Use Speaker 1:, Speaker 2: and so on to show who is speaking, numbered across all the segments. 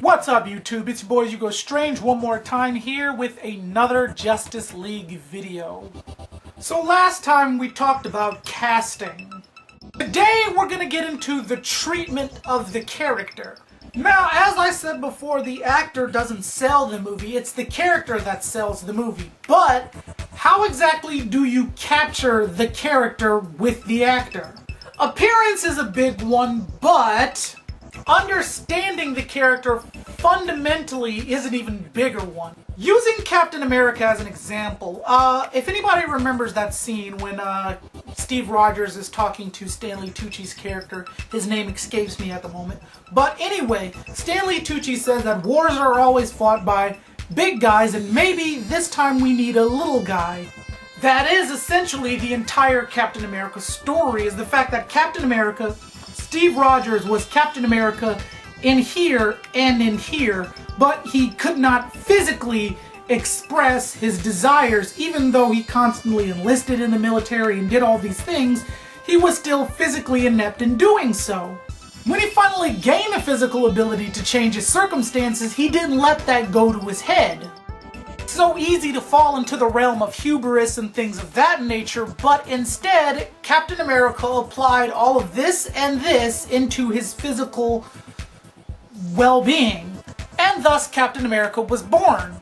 Speaker 1: What's up, YouTube? It's your boy Hugo Strange one more time here with another Justice League video. So last time we talked about casting. Today we're gonna get into the treatment of the character. Now, as I said before, the actor doesn't sell the movie, it's the character that sells the movie. But how exactly do you capture the character with the actor? Appearance is a big one, but understanding the character fundamentally is an even bigger one. Using Captain America as an example, if anybody remembers that scene when Steve Rogers is talking to Stanley Tucci's character, his name escapes me at the moment, but anyway, Stanley Tucci says that wars are always fought by big guys and maybe this time we need a little guy. That is essentially the entire Captain America story, is the fact that Captain America, Steve Rogers, was Captain America in here and in here, but he could not physically express his desires. Even though he constantly enlisted in the military and did all these things, he was still physically inept in doing so. When he finally gained the physical ability to change his circumstances, he didn't let that go to his head. It's so easy to fall into the realm of hubris and things of that nature, but instead, Captain America applied all of this and this into his physical well-being, and thus Captain America was born.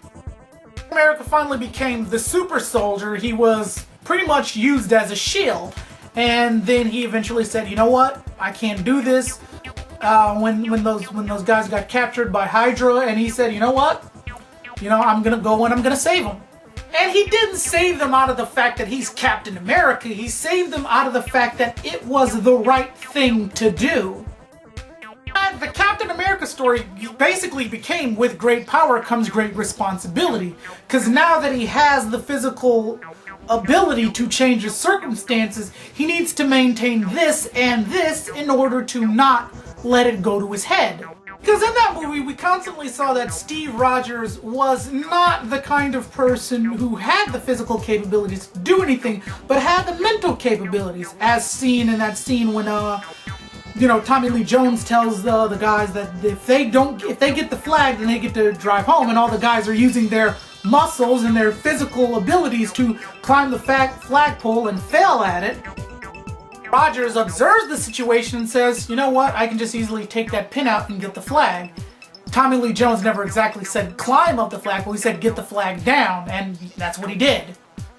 Speaker 1: Captain America finally became the super soldier. He was pretty much used as a shield, and then he eventually said, you know what, I can't do this. When those guys got captured by Hydra, and he said, you know what, I'm gonna go and I'm gonna save them. And he didn't save them out of the fact that he's Captain America, he saved them out of the fact that it was the right thing to do. The Captain America story basically became, with great power comes great responsibility, because now that he has the physical ability to change his circumstances, he needs to maintain this and this in order to not let it go to his head. Because in that movie, we constantly saw that Steve Rogers was not the kind of person who had the physical capabilities to do anything, but had the mental capabilities, as seen in that scene when Tommy Lee Jones tells the guys that if they get the flag, then they get to drive home, and all the guys are using their muscles and their physical abilities to climb the flagpole and fail at it. Rogers observes the situation and says, you know what, I can just easily take that pin out and get the flag. Tommy Lee Jones never exactly said climb up the flagpole, he said get the flag down, and that's what he did.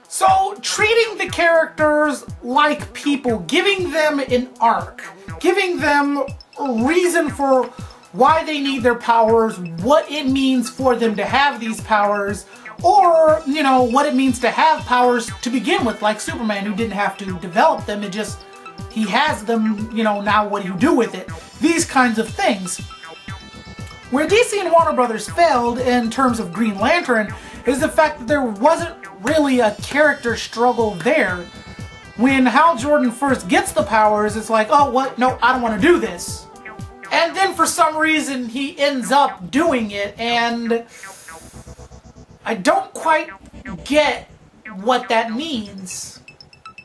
Speaker 1: So, treating the characters like people, giving them an arc, giving them a reason for why they need their powers, what it means for them to have these powers, or, what it means to have powers to begin with, like Superman, who didn't have to develop them, he has them, now what do you do with it? These kinds of things. Where DC and Warner Brothers failed in terms of Green Lantern is the fact that there wasn't really a character struggle there. When Hal Jordan first gets the powers, it's like, oh, what? No, I don't want to do this. And then for some reason, he ends up doing it, and I don't quite get what that means.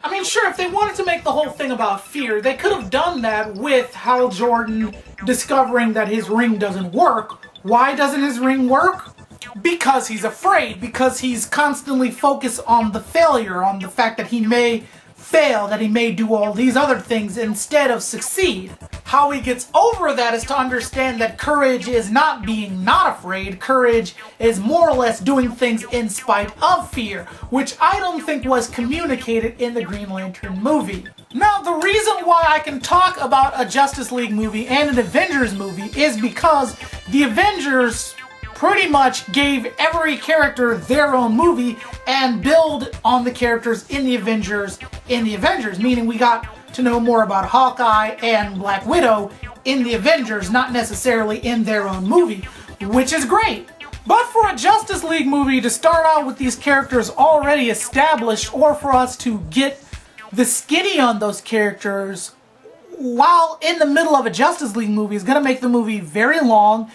Speaker 1: I mean, sure, if they wanted to make the whole thing about fear, they could have done that with Hal Jordan discovering that his ring doesn't work. Why doesn't his ring work? Because he's afraid, because he's constantly focused on the failure, on the fact that he may fail, that he may do all these other things instead of succeed. How he gets over that is to understand that courage is not being not afraid. Courage is more or less doing things in spite of fear, which I don't think was communicated in the Green Lantern movie. Now, the reason why I can talk about a Justice League movie and an Avengers movie is because the Avengers pretty much gave every character their own movie and build on the characters in the Avengers, meaning we got to know more about Hawkeye and Black Widow in the Avengers, not necessarily in their own movie, which is great. But for a Justice League movie to start out with these characters already established, or for us to get the skinny on those characters while in the middle of a Justice League movie is going to make the movie very long,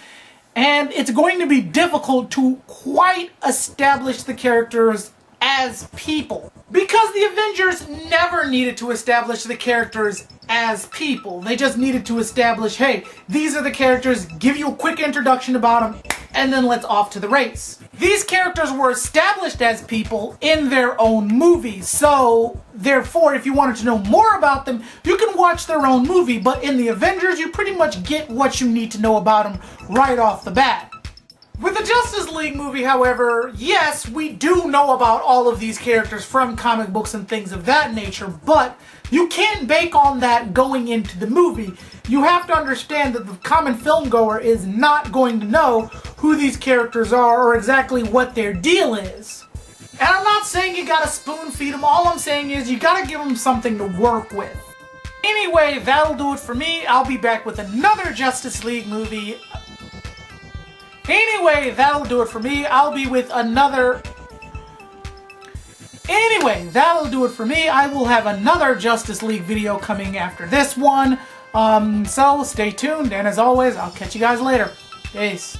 Speaker 1: and it's going to be difficult to quite establish the characters as people. Because the Avengers never needed to establish the characters as people. They just needed to establish, hey, these are the characters, give you a quick introduction about them, and then let's off to the race. These characters were established as people in their own movies, so therefore, if you wanted to know more about them, you can watch their own movie, but in the Avengers, you pretty much get what you need to know about them right off the bat. With the Justice League movie, however, yes, we do know about all of these characters from comic books and things of that nature, but you can't bank on that going into the movie. You have to understand that the common film goer is not going to know who these characters are or exactly what their deal is. And I'm not saying you gotta spoon feed them, all I'm saying is you gotta give them something to work with. Anyway, that'll do it for me. I'll be back with another Justice League movie. Anyway, that'll do it for me. I'll be with another... Anyway, that'll do it for me. I will have another Justice League video coming after this one. So stay tuned, and as always, I'll catch you guys later. Peace.